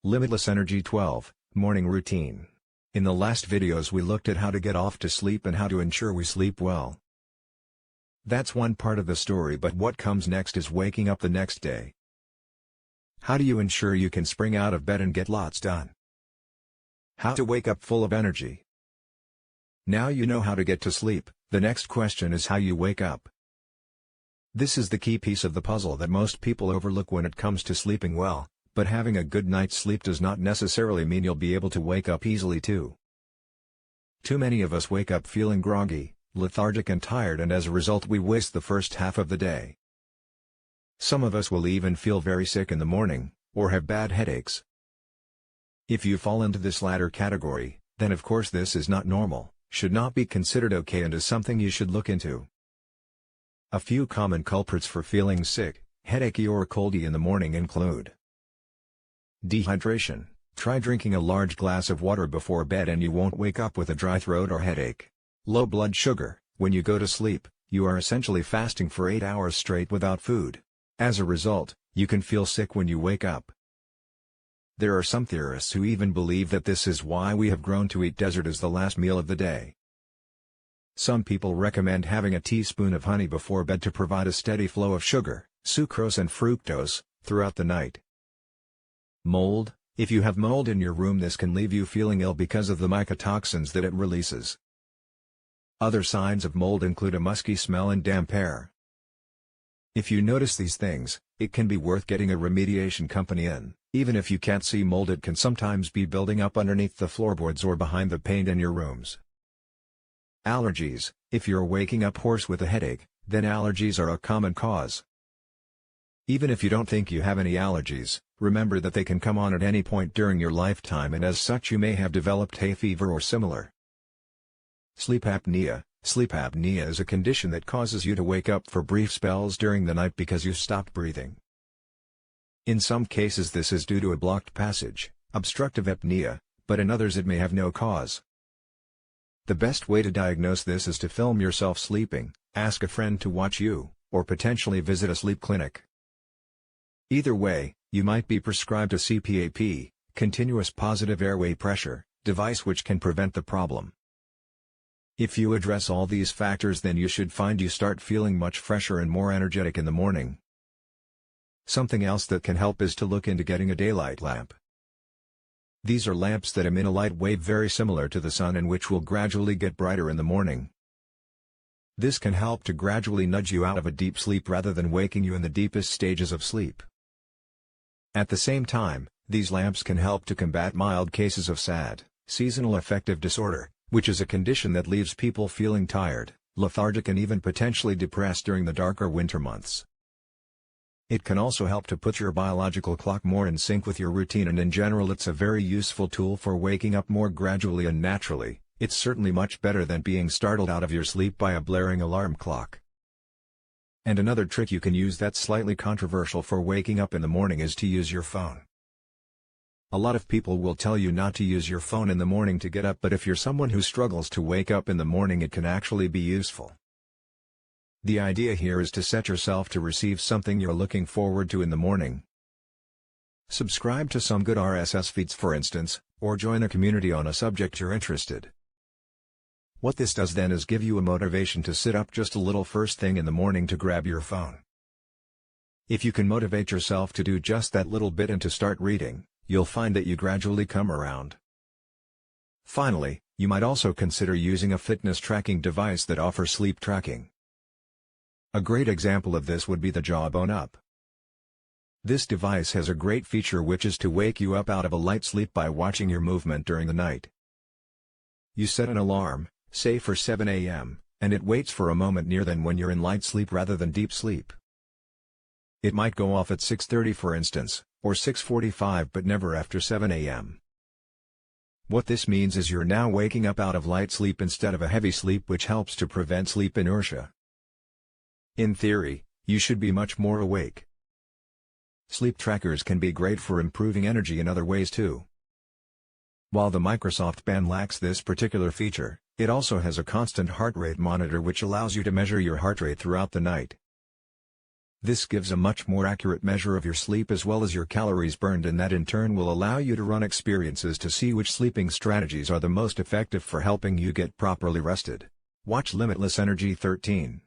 Limitless Energy 12, Morning Routine. In the last videos we looked at how to get off to sleep and how to ensure we sleep well. That's one part of the story, but what comes next is waking up the next day. How do you ensure you can spring out of bed and get lots done? How to wake up full of energy. Now you know how to get to sleep, the next question is how you wake up. This is the key piece of the puzzle that most people overlook when it comes to sleeping well. But having a good night's sleep does not necessarily mean you'll be able to wake up easily too. Too many of us wake up feeling groggy, lethargic and tired, and as a result we waste the first half of the day. Some of us will even feel very sick in the morning, or have bad headaches. If you fall into this latter category, then of course this is not normal, should not be considered okay, and is something you should look into. A few common culprits for feeling sick, headachy or coldy in the morning include: dehydration. Try drinking a large glass of water before bed and you won't wake up with a dry throat or headache. Low blood sugar. When you go to sleep, you are essentially fasting for 8 hours straight without food. As a result, you can feel sick when you wake up. There are some theorists who even believe that this is why we have grown to eat dessert as the last meal of the day. Some people recommend having a teaspoon of honey before bed to provide a steady flow of sugar, sucrose and fructose, throughout the night. Mold. If you have mold in your room, this can leave you feeling ill because of the mycotoxins that it releases. Other signs of mold include a musky smell and damp air. If you notice these things, it can be worth getting a remediation company in. Even if you can't see mold, it can sometimes be building up underneath the floorboards or behind the paint in your rooms. Allergies. If you're waking up hoarse with a headache, then allergies are a common cause. Even if you don't think you have any allergies, remember that they can come on at any point during your lifetime, and as such you may have developed hay fever or similar. Sleep apnea. Sleep apnea is a condition that causes you to wake up for brief spells during the night because you stopped breathing. In some cases this is due to a blocked passage, obstructive apnea, but in others it may have no cause. The best way to diagnose this is to film yourself sleeping, ask a friend to watch you, or potentially visit a sleep clinic. Either way, you might be prescribed a CPAP, continuous positive airway pressure, device which can prevent the problem. If you address all these factors, then you should find you start feeling much fresher and more energetic in the morning. Something else that can help is to look into getting a daylight lamp. These are lamps that emit a light wave very similar to the sun and which will gradually get brighter in the morning. This can help to gradually nudge you out of a deep sleep rather than waking you in the deepest stages of sleep. At the same time, these lamps can help to combat mild cases of SAD, seasonal affective disorder, which is a condition that leaves people feeling tired, lethargic and even potentially depressed during the darker winter months. It can also help to put your biological clock more in sync with your routine, and in general it's a very useful tool for waking up more gradually and naturally. It's certainly much better than being startled out of your sleep by a blaring alarm clock. And another trick you can use that's slightly controversial for waking up in the morning is to use your phone. A lot of people will tell you not to use your phone in the morning to get up, but if you're someone who struggles to wake up in the morning, it can actually be useful. The idea here is to set yourself to receive something you're looking forward to in the morning. Subscribe to some good RSS feeds, for instance, or join a community on a subject you're interested. What this does then is give you a motivation to sit up just a little first thing in the morning to grab your phone. If you can motivate yourself to do just that little bit and to start reading, you'll find that you gradually come around. Finally, you might also consider using a fitness tracking device that offers sleep tracking. A great example of this would be the Jawbone Up. This device has a great feature, which is to wake you up out of a light sleep by watching your movement during the night. You set an alarm, say for 7 a.m., and it waits for a moment near then when you're in light sleep rather than deep sleep. It might go off at 6:30 for instance, or 6:45, but never after 7 a.m. What this means is you're now waking up out of light sleep instead of a heavy sleep, which helps to prevent sleep inertia. In theory, you should be much more awake. Sleep trackers can be great for improving energy in other ways too. While the Microsoft Band lacks this particular feature, it also has a constant heart rate monitor which allows you to measure your heart rate throughout the night. This gives a much more accurate measure of your sleep as well as your calories burned, and that in turn will allow you to run experiences to see which sleeping strategies are the most effective for helping you get properly rested. Watch Limitless Energy 13.